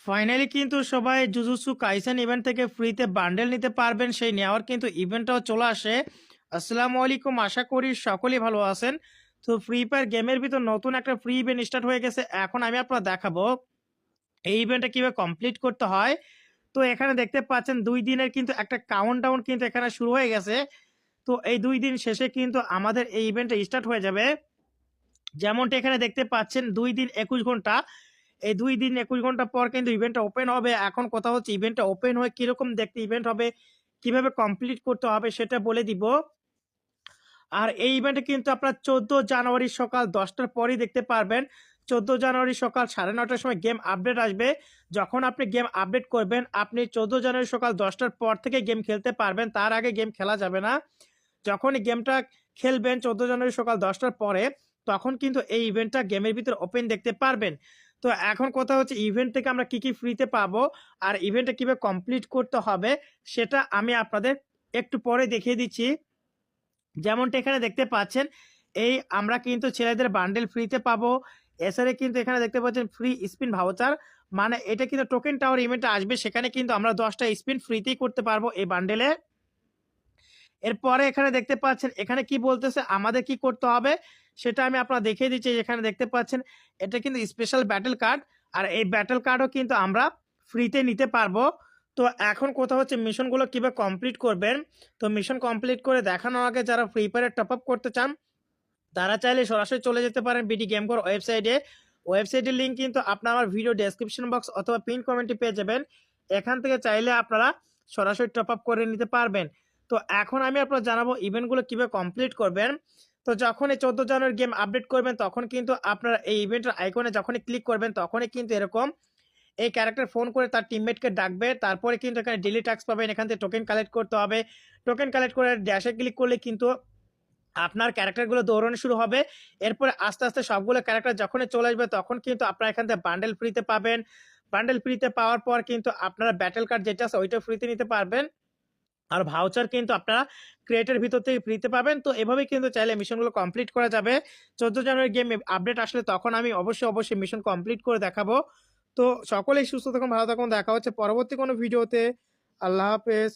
Finally কিন্তু সবাই jujutsu Kaisen event থেকে ফ্রিতে বান্ডেল নিতে পারবেন। সেই নেওয়ার কিন্তু ইভেন্টটাও চলে আসে। আসসালামু আলাইকুম, আশা করি সকলেই ভালো আছেন। তো ফ্রি ফায়ার গেমের ভিতর নতুন একটা ফ্রি ইভেন্ট স্টার্ট হয়ে গেছে। এখন আমি আপনার দেখাবো এই ইভেন্টটা কিভাবে কমপ্লিট করতে হয়। তো এখানে দেখতে পাচ্ছেন 2 দিনের কিন্তু একটা কাউন্টডাউন কিন্তু এখানে শুরু হয়ে গেছে। তো এই 2 দিন শেষে কিন্তু আমাদের এই ইভেন্টটা স্টার্ট হয়ে যাবে। যেমনটা এখানে দেখতে পাচ্ছেন 2 দিন 21 ঘন্টা। এই 2 দিন 21 ঘন্টা পর কিন্তু ইভেন্টটা ওপেন হবে। এখন কথা হচ্ছে ইভেন্টটা ওপেন হয়ে কিরকম দেখতে ইভেন্ট হবে, কিভাবে কমপ্লিট করতে হবে সেটা বলে দিব। আর এই ইভেন্টে কিন্তু আপনার 14 জানুয়ারি সকাল 10টার পরেই দেখতে পারবেন। 14 জানুয়ারি সকাল 9:30টার সময় গেম আপডেট আসবে। যখন আপনি গেম আপডেট করবেন, আপনি 14 জানুয়ারি সকাল 10টার পর থেকে গেম খেলতে পারবেন। তার আগে গেম খেলা যাবে না। যখনই গেমটা খেলবেন 14 জানুয়ারি সকাল 10টার পরে, তখন কিন্তু এই ইভেন্টটা গেমের ভিতরে ওপেন দেখতে পারবেন। তো এখন কথা হচ্ছে ইভেন্ট থেকে আমরা কি ফ্রিতে পাবো আর ইভেন্টটা কিভাবে কমপ্লিট করতে হবে সেটা আমি আপনাদের একটু পরে দেখিয়ে দিচ্ছি। যেমনটা এখানে দেখতে পাচ্ছেন, এই আমরা কিন্তু ছেলেদের বান্ডেল ফ্রিতে পাবো। এছাড়া কিন্তু এখানে দেখতে পাচ্ছেন ফ্রি স্পিন ভাউচার, মানে এটা কিন্তু টোকেন টাওয়ার ইভেন্টে আসবে। সেখানে কিন্তু আমরা 10টা স্পিন ফ্রিতেই করতে পারবো এই বান্ডেলে। এরপরে এখানে দেখতে পাচ্ছেন এখানে কি বলতেছে আমাদের কি করতে হবে সেটা আমি আপনারা দেখিয়ে দিচ্ছি। এখানে দেখতে পাচ্ছেন এটা কিন্তু স্পেশাল ব্যাটেল কার্ড, আর এই ব্যাটেল কার্ডও কিন্তু আমরা ফ্রিতে নিতে পারবো। তো এখন কথা হচ্ছে মিশনগুলো কিভাবে কমপ্লিট করবেন। তো মিশন কমপ্লিট করে দেখানোর আগে যারা ফ্রি ফায়ারে টপ আপ করতে চান তারা চাইলে সরাসরি চলে যেতে পারেন বিডি গেম কর ওয়েবসাইটে। ওয়েবসাইটের লিঙ্ক কিন্তু আপনারা আমার ভিডিও ডেসক্রিপশন বক্স অথবা পিন কমেন্টে পেয়ে যাবেন। এখান থেকে চাইলে আপনারা সরাসরি টপ আপ করে নিতে পারবেন। তো এখন আমি আপনার জানাবো ইভেন্টগুলো কিভাবে কমপ্লিট করবেন। তো যখন এই 14 জানুয়ারি গেম আপডেট করবেন তখন কিন্তু আপনারা এই ইভেন্টের আইকনে যখনই ক্লিক করবেন তখনই কিন্তু এরকম এই ক্যারেক্টার ফোন করে তার টিমমেটকে ডাকবে। তারপরে কিন্তু এখানে ডেইলি টাস্ক পাবেন। এখান থেকে টোকেন কালেক্ট করতে হবে। টোকেন কালেক্ট করে ড্যাশে ক্লিক করলে কিন্তু আপনার ক্যারেক্টারগুলো দৌড়ানো শুরু হবে। এরপরে আস্তে, আস্তে সবগুলো ক্যারেক্টার যখনই চলে আসবে তখন কিন্তু আপনারা এখান থেকে বান্ডেল ফ্রিতে পাবেন। বান্ডেল ফ্রিতে পাওয়ার পর কিন্তু আপনারা ব্যাটেল কার্ড যেটা আছে ওইটা ফ্রিতে নিতে পারবেন। আর ভাউচার কিন্তু আপনারা ক্রেটের ভিতর থেকে ফ্রিতে পাবেন। তো এভাবেই কিন্তু চাইলে মিশনগুলো কমপ্লিট করা যাবে। 14 জানুয়ারি গেম আপডেট আসলে তখন আমি অবশ্যই মিশন কমপ্লিট করে দেখাবো। তো সকলেই সুস্থ থাকুন, ভালো থাকুন। দেখা হচ্ছে পরবর্তী কোনো ভিডিওতে। আল্লাহ হাফেজ।